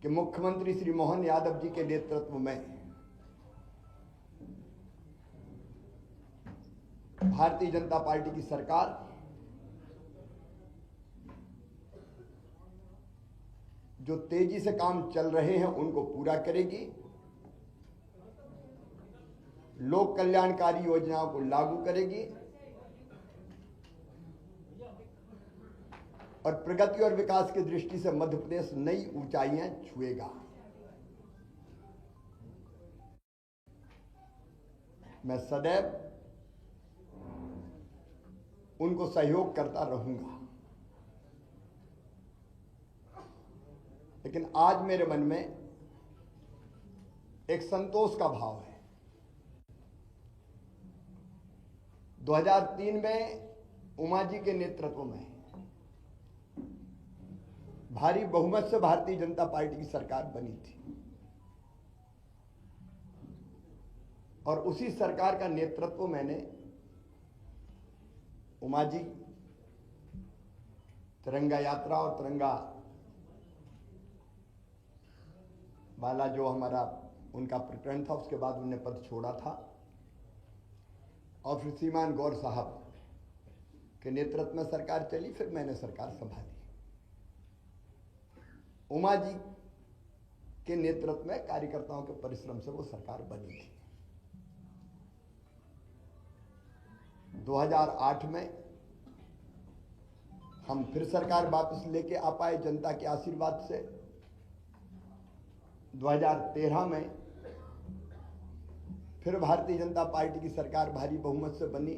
कि मुख्यमंत्री श्री मोहन यादव जी के नेतृत्व में भारतीय जनता पार्टी की सरकार जो तेजी से काम चल रहे हैं उनको पूरा करेगी, लोक कल्याणकारी योजनाओं को लागू करेगी और प्रगति और विकास की दृष्टि से मध्य प्रदेश नई ऊंचाइयां छुएगा। मैं सदैव उनको सहयोग करता रहूंगा, लेकिन आज मेरे मन में एक संतोष का भाव है। 2003 में उमा जी के नेतृत्व में भारी बहुमत से भारतीय जनता पार्टी की सरकार बनी थी और उसी सरकार का नेतृत्व मैंने उमा जी तिरंगा यात्रा और तिरंगा वाला जो हमारा उनका प्रकरण था उसके बाद उन्होंने पद छोड़ा था और फिर श्रीमान गौर साहब के नेतृत्व में सरकार चली, फिर मैंने सरकार संभाली। उमा जी के नेतृत्व में कार्यकर्ताओं के परिश्रम से वो सरकार बनी थी। 2008 में हम फिर सरकार वापस लेके आ पाए जनता के आशीर्वाद से। 2013 में फिर भारतीय जनता पार्टी की सरकार भारी बहुमत से बनी।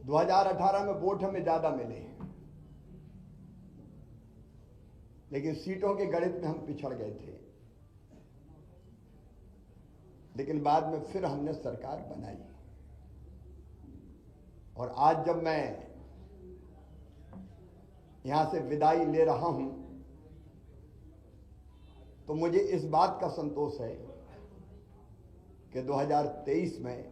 2018 में वोट हमें ज्यादा मिले, लेकिन सीटों के गणित में हम पिछड़ गए थे, लेकिन बाद में फिर हमने सरकार बनाई। और आज जब मैं यहां से विदाई ले रहा हूं तो मुझे इस बात का संतोष है कि 2023 में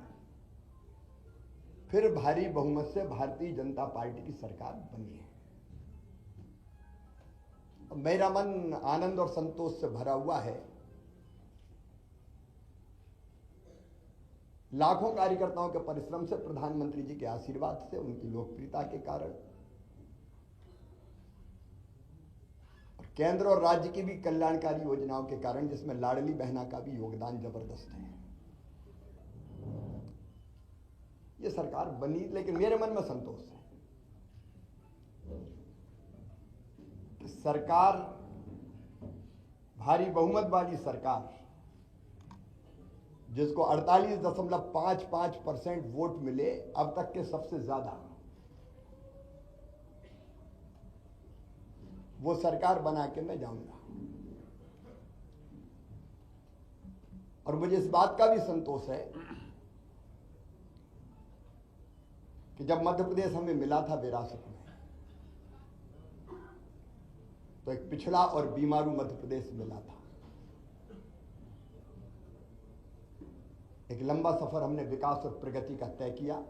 फिर भारी बहुमत से भारतीय जनता पार्टी की सरकार बनी है। मेरा मन आनंद और संतोष से भरा हुआ है। लाखों कार्यकर्ताओं के परिश्रम से, प्रधानमंत्री जी के आशीर्वाद से, उनकी लोकप्रियता के कारण और केंद्र और राज्य की भी कल्याणकारी योजनाओं के कारण, जिसमें लाडली बहना का भी योगदान जबरदस्त है, ये सरकार बनी। लेकिन मेरे मन में संतोष है कि सरकार, भारी बहुमत वाली सरकार, जिसको 48.55% वोट मिले, अब तक के सबसे ज्यादा, वो सरकार बना के मैं जाऊंगा। और मुझे इस बात का भी संतोष है कि जब मध्य प्रदेश हमें मिला था विरासत में, तो एक पिछड़ा और बीमारू मध्य प्रदेश मिला था। एक लंबा सफर हमने विकास और प्रगति का तय किया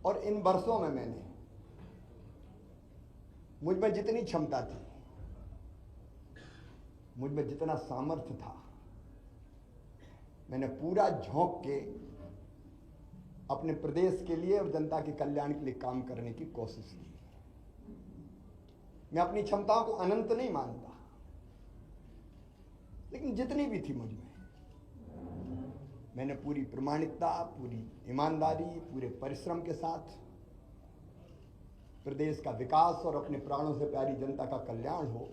और इन वर्षों में मैंने, मुझ में जितनी क्षमता थी, मुझ में जितना सामर्थ्य था, मैंने पूरा झोंक के अपने प्रदेश के लिए और जनता के कल्याण के लिए काम करने की कोशिश की। मैं अपनी क्षमताओं को अनंत नहीं मानता, लेकिन जितनी भी थी मुझ में, मैंने पूरी प्रामाणिकता, पूरी ईमानदारी, पूरे परिश्रम के साथ प्रदेश का विकास और अपने प्राणों से प्यारी जनता का कल्याण हो,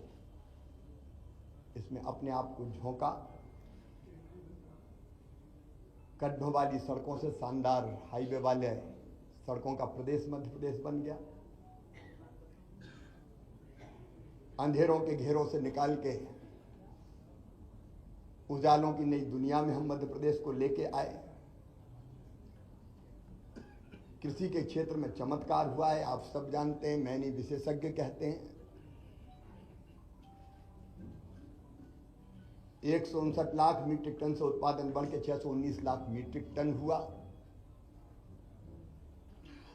इसमें अपने आप को झोंका। गड्ढों वाली सड़कों से शानदार हाईवे वाले सड़कों का प्रदेश मध्य प्रदेश बन गया। अंधेरों के घेरों से निकाल के उजालों की नई दुनिया में हम मध्य प्रदेश को लेके आए। कृषि के क्षेत्र में चमत्कार हुआ है, आप सब जानते हैं, मैं नहीं विशेषज्ञ कहते हैं। 159 लाख मीट्रिक टन से उत्पादन बढ़ के 619 लाख मीट्रिक टन हुआ।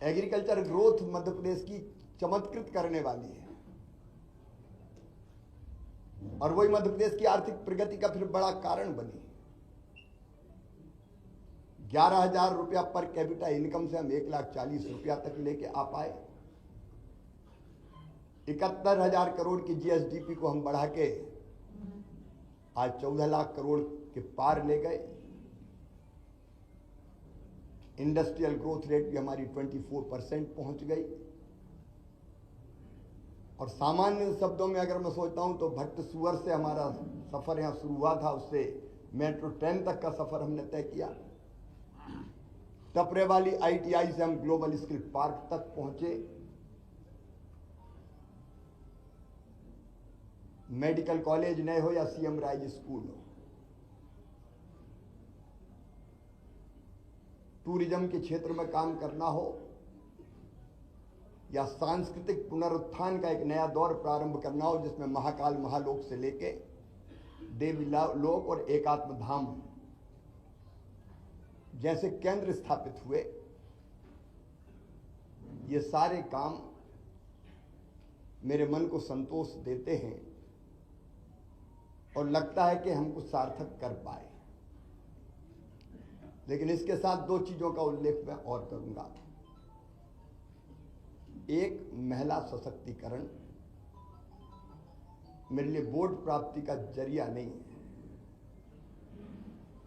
एग्रीकल्चर ग्रोथ मध्य प्रदेश की चमत्कृत करने वाली है। और वही मध्य प्रदेश की आर्थिक प्रगति का फिर बड़ा कारण बनी। 11,000 रुपया पर कैपिटा इनकम से हम 1,40,000 रुपया तक लेके आ पाए। 71,000 करोड़ की जीएसडीपी को हम बढ़ा के आज 14 लाख करोड़ के पार ले गए। इंडस्ट्रियल ग्रोथ रेट भी हमारी 24% पहुंच गई। और सामान्य शब्दों में अगर मैं सोचता हूं तो भट्ट सुअर से हमारा सफर यहां शुरू हुआ था, उससे मेट्रो ट्रेन तक का सफर हमने तय किया। टपरे वाली आईटीआई से हम ग्लोबल स्किल पार्क तक पहुंचे। मेडिकल कॉलेज नए हो या सीएम राइज स्कूल हो, टूरिज्म के क्षेत्र में काम करना हो या सांस्कृतिक पुनरुत्थान का एक नया दौर प्रारंभ करना हो, जिसमें महाकाल महालोक से लेके देवी लोक और एकात्म धाम जैसे केंद्र स्थापित हुए, ये सारे काम मेरे मन को संतोष देते हैं और लगता है कि हम कुछ सार्थक कर पाए। लेकिन इसके साथ दो चीजों का उल्लेख मैं और करूंगा। एक, महिला सशक्तिकरण मेरे लिए वोट प्राप्ति का जरिया नहीं है,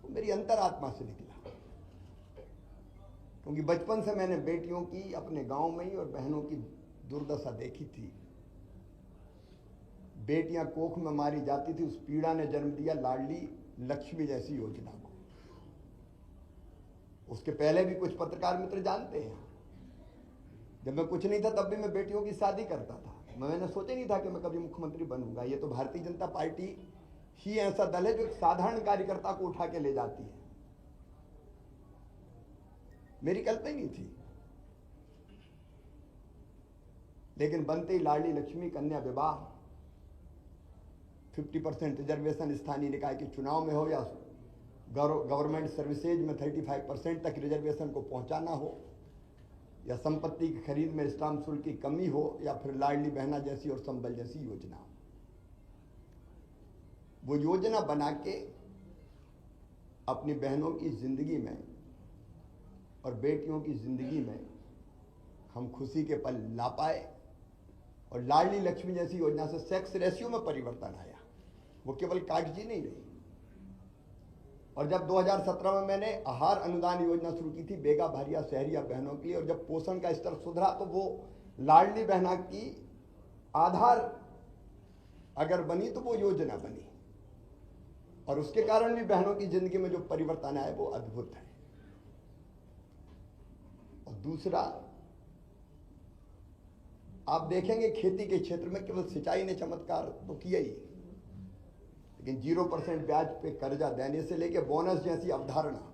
वो मेरी अंतरात्मा से निकला। क्योंकि बचपन से मैंने बेटियों की अपने गांव में ही और बहनों की दुर्दशा देखी थी। बेटियां कोख में मारी जाती थी, उस पीड़ा ने जन्म दिया लाडली लक्ष्मी जैसी योजना को। उसके पहले भी कुछ पत्रकार मित्र जानते हैं, जब मैं कुछ नहीं था तब भी मैं बेटियों की शादी करता था। मैंने सोचा नहीं था कि मैं कभी मुख्यमंत्री बनूंगा। ये तो भारतीय जनता पार्टी ही ऐसा दल है जो एक साधारण कार्यकर्ता को उठा के ले जाती है। मेरी कल्पना ही नहीं थी। लेकिन बनते ही लाडली लक्ष्मी कन्या विवाह, 50% रिजर्वेशन स्थानीय निकाय के चुनाव में हो या गवर्नमेंट सर्विसेज में 35% तक रिजर्वेशन को पहुंचाना हो, या संपत्ति की खरीद में स्टाम्प शुल्क की कमी हो, या फिर लाडली बहना जैसी और संबल जैसी योजना। वो योजना बना के अपनी बहनों की जिंदगी में और बेटियों की जिंदगी में हम खुशी के पल ला पाए। और लाडली लक्ष्मी जैसी योजना से सेक्स रेशियो में परिवर्तन आया, वो केवल कागजी नहीं रही। और जब 2017 में मैंने आहार अनुदान योजना शुरू की थी बेगा भारिया शहरिया बहनों के लिए, और जब पोषण का स्तर सुधरा तो वो लाडली बहना की आधार अगर बनी तो वो योजना बनी। और उसके कारण भी बहनों की जिंदगी में जो परिवर्तन आया वो अद्भुत है। और दूसरा, आप देखेंगे खेती के क्षेत्र में केवल सिंचाई ने चमत्कार तो किया ही, लेकिन 0% ब्याज पे कर्जा देने से लेकर बोनस जैसी अवधारणा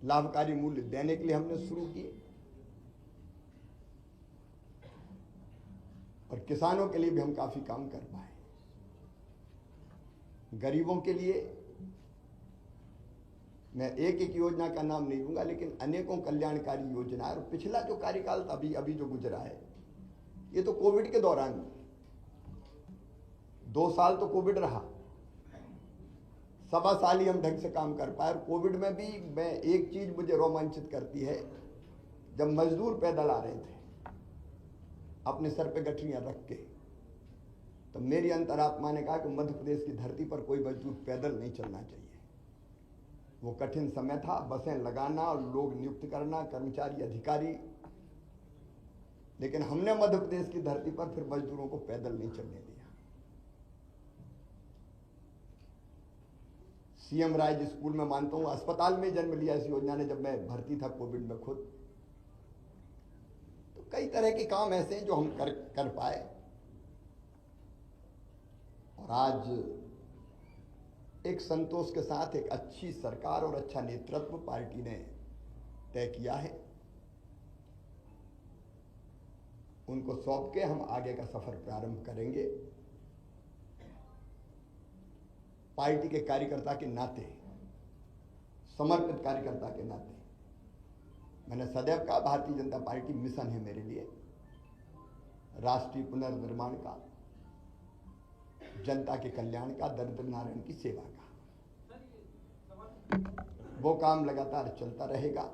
लाभकारी मूल्य देने के लिए हमने शुरू किए। और किसानों के लिए भी हम काफी काम कर पाए। गरीबों के लिए मैं एक एक योजना का नाम नहीं लूंगा, लेकिन अनेकों कल्याणकारी योजना। और पिछला जो कार्यकाल अभी जो गुजरा है, ये तो कोविड के दौरान 2 साल तो कोविड रहा, 1.25 साल ही हम ढंग से काम कर पाए। और कोविड में भी मैं एक चीज मुझे रोमांचित करती है, जब मजदूर पैदल आ रहे थे अपने सर पे गठरियां रख के, तो मेरी अंतरात्मा ने कहा कि मध्य प्रदेश की धरती पर कोई मजदूर पैदल नहीं चलना चाहिए। वो कठिन समय था, बसें लगाना और लोग नियुक्त करना, कर्मचारी अधिकारी, लेकिन हमने मध्य प्रदेश की धरती पर फिर मजदूरों को पैदल नहीं चलने दिया। सीएम राइज स्कूल में मानता हूं अस्पताल में जन्म लिया इस योजना ने, जब मैं भर्ती था कोविड में खुद। तो कई तरह के काम ऐसे हैं जो हम कर पाए। और आज एक संतोष के साथ एक अच्छी सरकार और अच्छा नेतृत्व पार्टी ने तय किया है। उनको सौंप के हम आगे का सफर प्रारंभ करेंगे। पार्टी के कार्यकर्ता के नाते, समर्पित कार्यकर्ता के नाते, मैंने सदैव कहा भारतीय जनता पार्टी मिशन है मेरे लिए। राष्ट्रीय पुनर्निर्माण का, जनता के कल्याण का, दरिद्र नारायण की सेवा का। वो काम लगातार चलता रहेगा।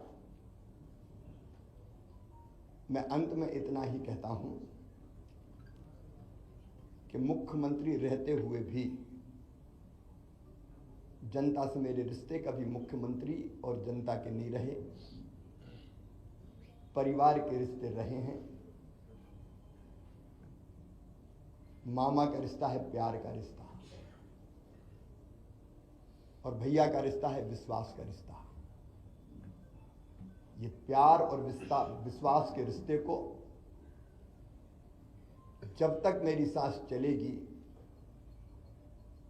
मैं अंत में इतना ही कहता हूं कि मुख्यमंत्री रहते हुए भी जनता से मेरे रिश्ते कभी मुख्यमंत्री और जनता के नहीं रहे, परिवार के रिश्ते रहे हैं। मामा का रिश्ता है प्यार का रिश्ता, और भैया का रिश्ता है विश्वास का रिश्ता। ये प्यार और विश्वास के रिश्ते को जब तक मेरी सांस चलेगी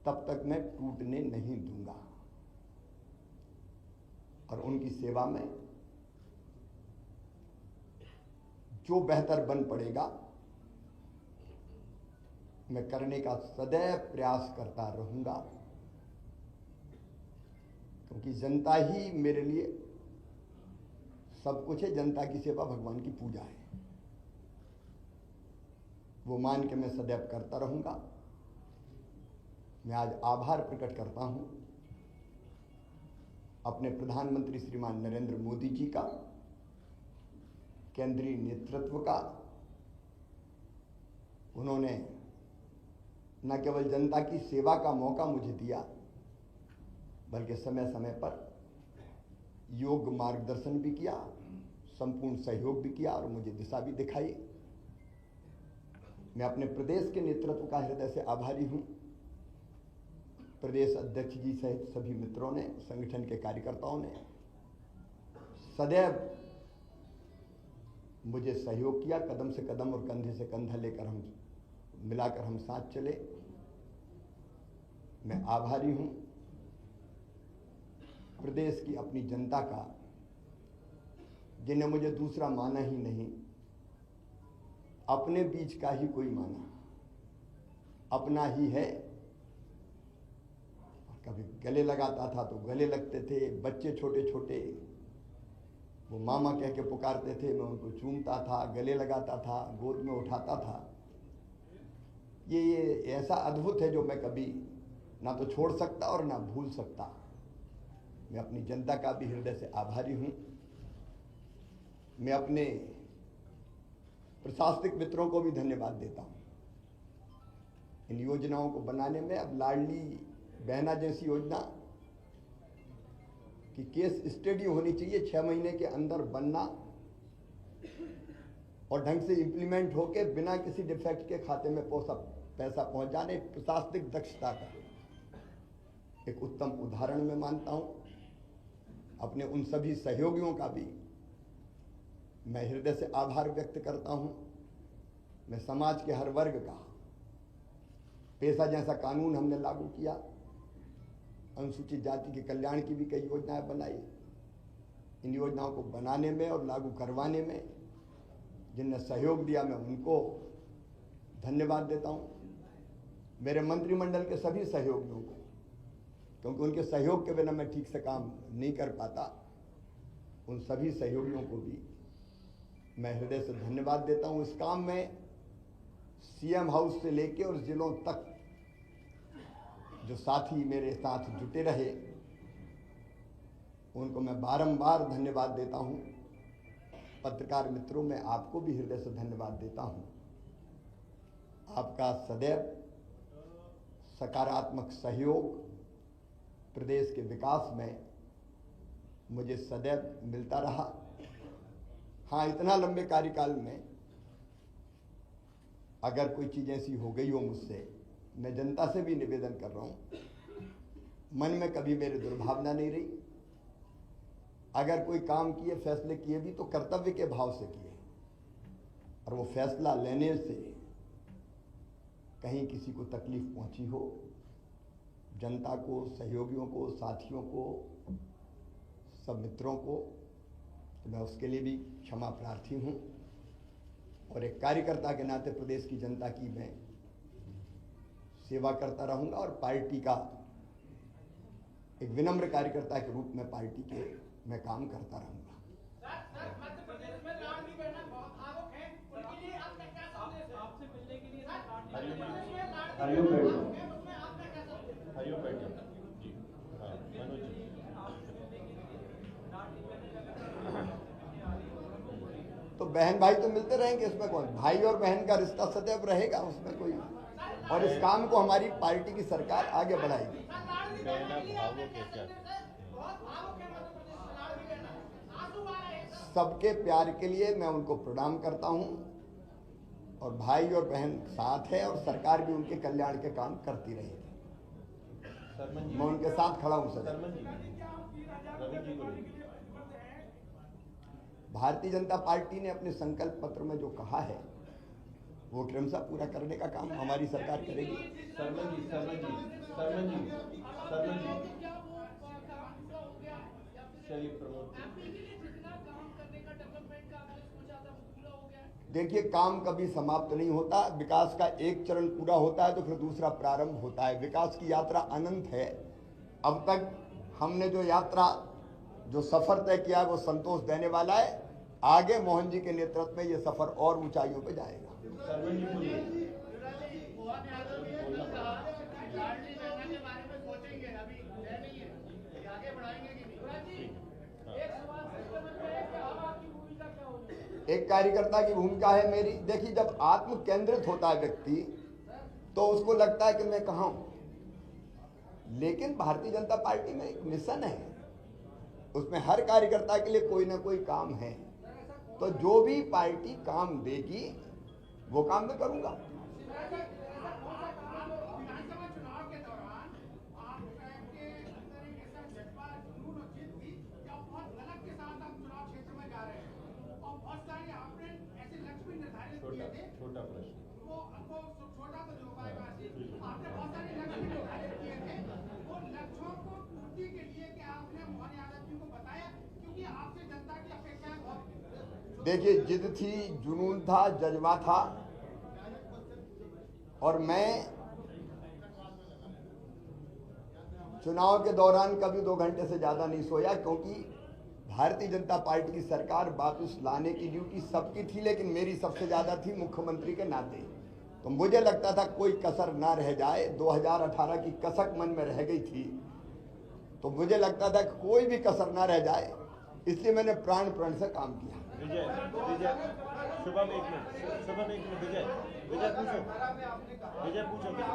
तब तक मैं टूटने नहीं दूंगा, और उनकी सेवा में जो बेहतर बन पड़ेगा मैं करने का सदैव प्रयास करता रहूंगा, क्योंकि जनता ही मेरे लिए सब कुछ है। जनता की सेवा भगवान की पूजा है, वो मान के मैं सदैव करता रहूंगा। मैं आज आभार प्रकट करता हूं अपने प्रधानमंत्री श्रीमान नरेंद्र मोदी जी का, केंद्रीय नेतृत्व का। उन्होंने न केवल जनता की सेवा का मौका मुझे दिया, बल्कि समय समय पर योग्य मार्गदर्शन भी किया, संपूर्ण सहयोग भी किया और मुझे दिशा भी दिखाई। मैं अपने प्रदेश के नेतृत्व का हृदय से आभारी हूं। प्रदेश अध्यक्ष जी सहित सभी मित्रों ने, संगठन के कार्यकर्ताओं ने सदैव मुझे सहयोग किया। कदम से कदम और कंधे से कंधा लेकर मिलाकर हम साथ चले। मैं आभारी हूं प्रदेश की अपनी जनता का, जिन्हें मुझे दूसरा माना ही नहीं, अपने बीच का ही कोई माना, अपना ही है। कभी गले लगाता था तो गले लगते थे, बच्चे छोटे छोटे वो मामा कह के पुकारते थे, मैं उनको चूमता था, गले लगाता था, गोद में उठाता था। ये ऐसा अद्भुत है जो मैं कभी ना तो छोड़ सकता और ना भूल सकता। मैं अपनी जनता का भी हृदय से आभारी हूं। मैं अपने प्रशासनिक मित्रों को भी धन्यवाद देता हूं इन योजनाओं को बनाने में। अब लाडली बहना जैसी योजना की केस स्टडी होनी चाहिए, 6 महीने के अंदर बनना और ढंग से इंप्लीमेंट होके बिना किसी डिफेक्ट के खाते में पैसा पहुंच जाने। प्रशासनिक दक्षता का एक उत्तम उदाहरण मैं मानता हूं। अपने उन सभी सहयोगियों का भी मैं हृदय से आभार व्यक्त करता हूं। मैं समाज के हर वर्ग का, पेशा जैसा कानून हमने लागू किया, अनुसूचित जाति के कल्याण की भी कई योजनाएं बनाई। इन योजनाओं को बनाने में और लागू करवाने में जिनने सहयोग दिया, मैं उनको धन्यवाद देता हूं। मेरे मंत्रिमंडल के सभी सहयोगियों को, क्योंकि उनके सहयोग के बिना मैं ठीक से काम नहीं कर पाता, उन सभी सहयोगियों को भी मैं हृदय से धन्यवाद देता हूं। इस काम में सीएम हाउस से लेके और जिलों तक जो साथी मेरे साथ जुटे रहे, उनको मैं बारंबार धन्यवाद देता हूं। पत्रकार मित्रों, मैं आपको भी हृदय से धन्यवाद देता हूं। आपका सदैव सकारात्मक सहयोग प्रदेश के विकास में मुझे सदैव मिलता रहा। हाँ, इतना लंबे कार्यकाल में अगर कोई चीज़ ऐसी हो गई हो मुझसे, मैं जनता से भी निवेदन कर रहा हूं, मन में कभी मेरे दुर्भावना नहीं रही। अगर कोई काम किए, फैसले किए भी तो कर्तव्य के भाव से किए, और वो फैसला लेने से कहीं किसी को तकलीफ पहुंची हो, जनता को, सहयोगियों को, साथियों को, सब मित्रों को, तो मैं उसके लिए भी क्षमा प्रार्थी हूं। और एक कार्यकर्ता के नाते प्रदेश की जनता की मैं सेवा करता रहूंगा, और पार्टी का एक विनम्र कार्यकर्ता के रूप में पार्टी के मैं काम करता रहूंगा। मध्य प्रदेश में लाडली बहना बहुत आरोप है, उनके लिए आपका क्या संदेश है? आइयो बैठो जी। हाँ मनोज जी। तो बहन भाई तो मिलते रहेंगे, इसमें कौन, भाई और बहन का रिश्ता सदैव रहेगा, उसमें कोई। और इस काम को हमारी पार्टी की सरकार आगे बढ़ाएगी। बहना भावुक है क्या? सबके प्यार के लिए मैं उनको प्रणाम करता हूं, और भाई और बहन साथ है, और सरकार भी उनके कल्याण के काम करती रहेगी। सरमन जी, मैं उनके साथ खड़ा हूं सर। सरमन जी, रवि जी को ले। भारतीय जनता पार्टी ने अपने संकल्प पत्र में जो कहा है वो क्रमशः पूरा करने का काम हमारी सरकार करेगी। सरमन जी, सरमन जी, सरमन जी, सरमन जी, चलिए प्रमोद। देखिए, काम कभी समाप्त नहीं होता। विकास का एक चरण पूरा होता है तो फिर दूसरा प्रारंभ होता है। विकास की यात्रा अनंत है। अब तक हमने जो यात्रा, जो सफर तय किया वो संतोष देने वाला है। आगे मोहन जी के नेतृत्व में ये सफर और ऊंचाइयों पे जाएगा। सरमन जी बोलिए। एक कार्यकर्ता की भूमिका है मेरी। देखिए, जब आत्म केंद्रित होता है व्यक्ति तो उसको लगता है कि मैं कहाँ हूं, लेकिन भारतीय जनता पार्टी में एक मिशन है, उसमें हर कार्यकर्ता के लिए कोई ना कोई काम है। तो जो भी पार्टी काम देगी वो काम मैं करूंगा। छोटा प्रश्न। देखिए, जिद थी, जुनून था, जज्बा था, और मैं चुनाव के दौरान कभी 2 घंटे से ज्यादा नहीं सोया, क्योंकि भारतीय जनता पार्टी की सरकार वापस लाने की ड्यूटी सबकी थी, लेकिन मेरी सबसे ज्यादा थी मुख्यमंत्री के नाते। तो मुझे लगता था कोई कसर ना रह जाए। 2018 की कसक मन में रह गई थी, तो मुझे लगता था कोई भी कसर ना रह जाए, इसलिए मैंने प्राण प्रण से काम किया। विजय, विजय, शुभम एक मिनट, शुभम एक मिनट। विजय, विजय पूछो, विजय पूछो क्या?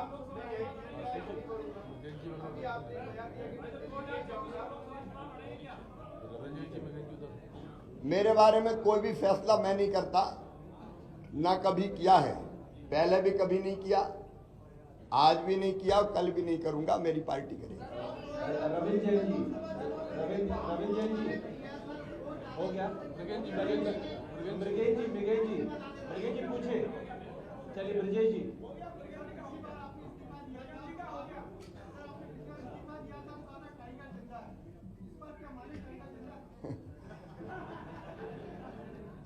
मेरे बारे में कोई भी फैसला मैं नहीं करता, ना कभी किया है, पहले भी कभी नहीं किया, आज भी नहीं किया और कल भी नहीं करूंगा। मेरी पार्टी करेगी। रविंद्र जैन जी, रविंद्र जैन जी हो गया। ब्रिगेड जी पूछे। चलिए ब्रिजेश जी।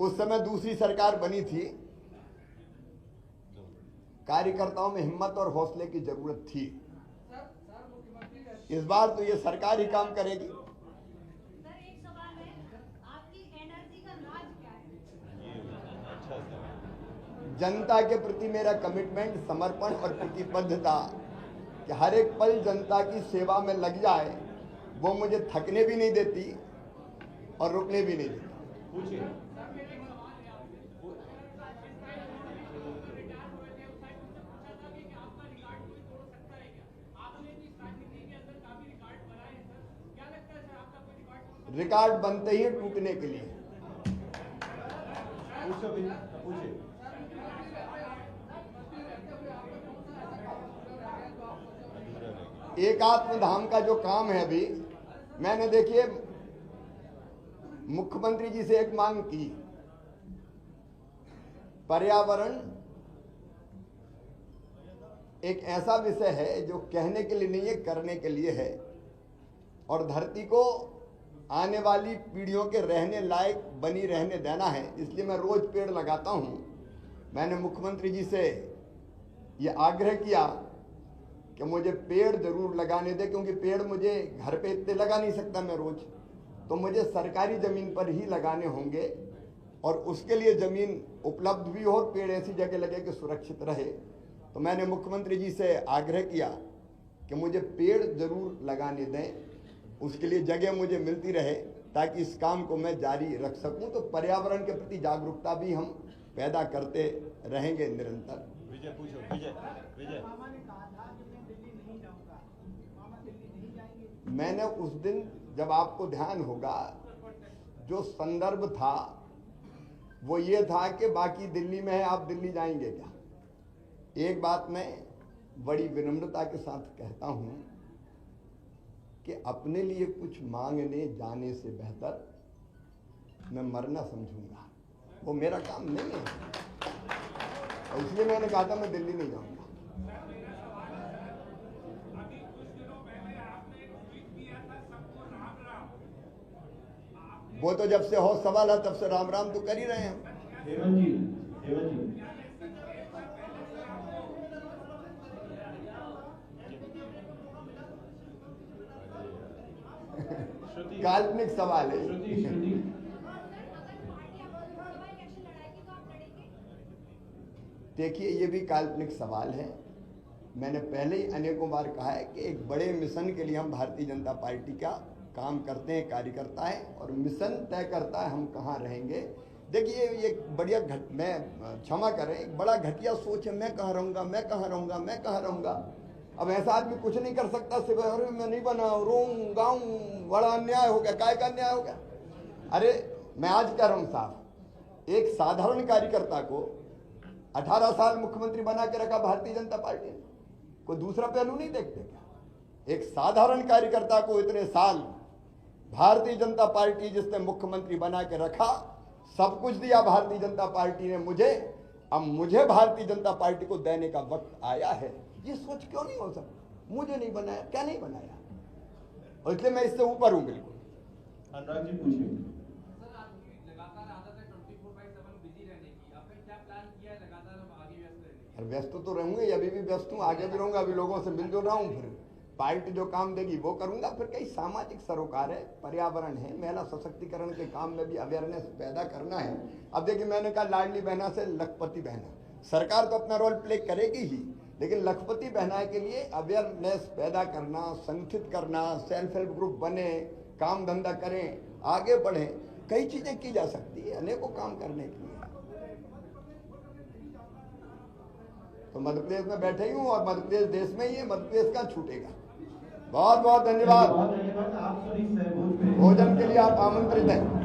उस समय दूसरी सरकार बनी थी, कार्यकर्ताओं में हिम्मत और हौसले की जरूरत थी। इस बार तो ये सरकार ही काम करेगी। सर, एक सवाल है, आपकी एनर्जी का राज क्या है? अच्छा सर। जनता के प्रति मेरा कमिटमेंट, समर्पण और प्रतिबद्धता कि हर एक पल जनता की सेवा में लग जाए, वो मुझे थकने भी नहीं देती और रुकने भी नहीं देती। पूछिए। रिकॉर्ड बनते ही टूटने के लिए। पूछिए। एकात्म धाम का जो काम है, अभी मैंने देखिए मुख्यमंत्री जी से एक मांग की, पर्यावरण एक ऐसा विषय है जो कहने के लिए नहीं है, करने के लिए है, और धरती को आने वाली पीढ़ियों के रहने लायक बनी रहने देना है। इसलिए मैं रोज पेड़ लगाता हूं। मैंने मुख्यमंत्री जी से ये आग्रह किया कि मुझे पेड़ जरूर लगाने दे, क्योंकि पेड़ मुझे घर पे इतने लगा नहीं सकता मैं रोज, तो मुझे सरकारी जमीन पर ही लगाने होंगे, और उसके लिए जमीन उपलब्ध भी हो और पेड़ ऐसी जगह लगे कि सुरक्षित रहे। तो मैंने मुख्यमंत्री जी से आग्रह किया कि मुझे पेड़ जरूर लगाने दें, उसके लिए जगह मुझे मिलती रहे ताकि इस काम को मैं जारी रख सकूं। तो पर्यावरण के प्रति जागरूकता भी हम पैदा करते रहेंगे निरंतर। विजय पूछो, विजय विजय। मैंने उस दिन, जब आपको ध्यान होगा, जो संदर्भ था वो ये था कि बाकी दिल्ली में है, आप दिल्ली जाएंगे क्या। एक बात मैं बड़ी विनम्रता के साथ कहता हूं कि अपने लिए कुछ मांगने जाने से बेहतर मैं मरना समझूंगा, वो मेरा काम नहीं है। और इसलिए मैंने कहा था मैं दिल्ली नहीं जाऊंगा। वो तो जब से हो सवाल है तब से राम राम तो कर ही रहे हैं हम। हेमंत जी, हेमंत जी, श्रुति, काल्पनिक सवाल है। श्रुति, श्रुति, देखिए, ये भी काल्पनिक सवाल है। मैंने पहले ही अनेकों बार कहा है कि एक बड़े मिशन के लिए हम भारतीय जनता पार्टी का काम करते हैं, कार्यकर्ता है, और मिशन तय करता है हम कहाँ रहेंगे। देखिए, ये बढ़िया मैं क्षमा करें, एक बड़ा घटिया सोच है, मैं कहाँ रहूँगा, मैं कहाँ रहूँगा, मैं कहाँ रहूँगा। अब ऐसा आदमी कुछ नहीं कर सकता, सिर्फ अरे मैं नहीं बना, रोऊं गाऊं, बड़ा अन्याय हो गया। काय का अन्याय हो गया? अरे मैं आज कह रहा हूँ साहब, एक साधारण कार्यकर्ता को 18 साल मुख्यमंत्री बना के रखा भारतीय जनता पार्टी ने, कोई दूसरा पहलू नहीं देखते क्या? एक साधारण कार्यकर्ता को इतने साल भारतीय जनता पार्टी जिसने मुख्यमंत्री बना के रखा, सब कुछ दिया भारतीय जनता पार्टी ने मुझे, अब मुझे भारतीय जनता पार्टी को देने का वक्त आया है। ये सोच क्यों नहीं हो सकता? मुझे नहीं बनाया, क्या नहीं बनाया? और इसलिए मैं इससे ऊपर हूं बिल्कुल। अनुराग जी पूछिए। सर, आपकी लगातार आदत है 24/7 बिजी रहने की, आपने क्या प्लान किया है लगातार आगे व्यस्त रहने की? व्यस्त तो रहूंगे, अभी भी व्यस्त हूँ, आगे भी रहूंगा। अभी लोगों से मिल जुल रहा हूँ, फिर पार्टी जो काम देगी वो करूंगा। फिर कई सामाजिक सरोकार है, पर्यावरण है, महिला सशक्तिकरण के काम में भी अवेयरनेस पैदा करना है। अब देखिए, मैंने कहा लाडली बहना से लखपति बहना, सरकार तो अपना रोल प्ले करेगी ही, लेकिन लखपति बहना के लिए अवेयरनेस पैदा करना, संगठित करना, सेल्फ हेल्प ग्रुप बने, काम धंधा करें, आगे बढ़ें, कई चीजें की जा सकती है, अनेकों काम करने के लिए। तो मध्य प्रदेश में बैठे ही हूँ, और मध्य प्रदेश देश में ही है, मध्य प्रदेश का छूटेगा। बहुत बहुत धन्यवाद। बहुत धन्यवाद। आप सभी सहभोज में भोजन के लिए आप आमंत्रित हैं।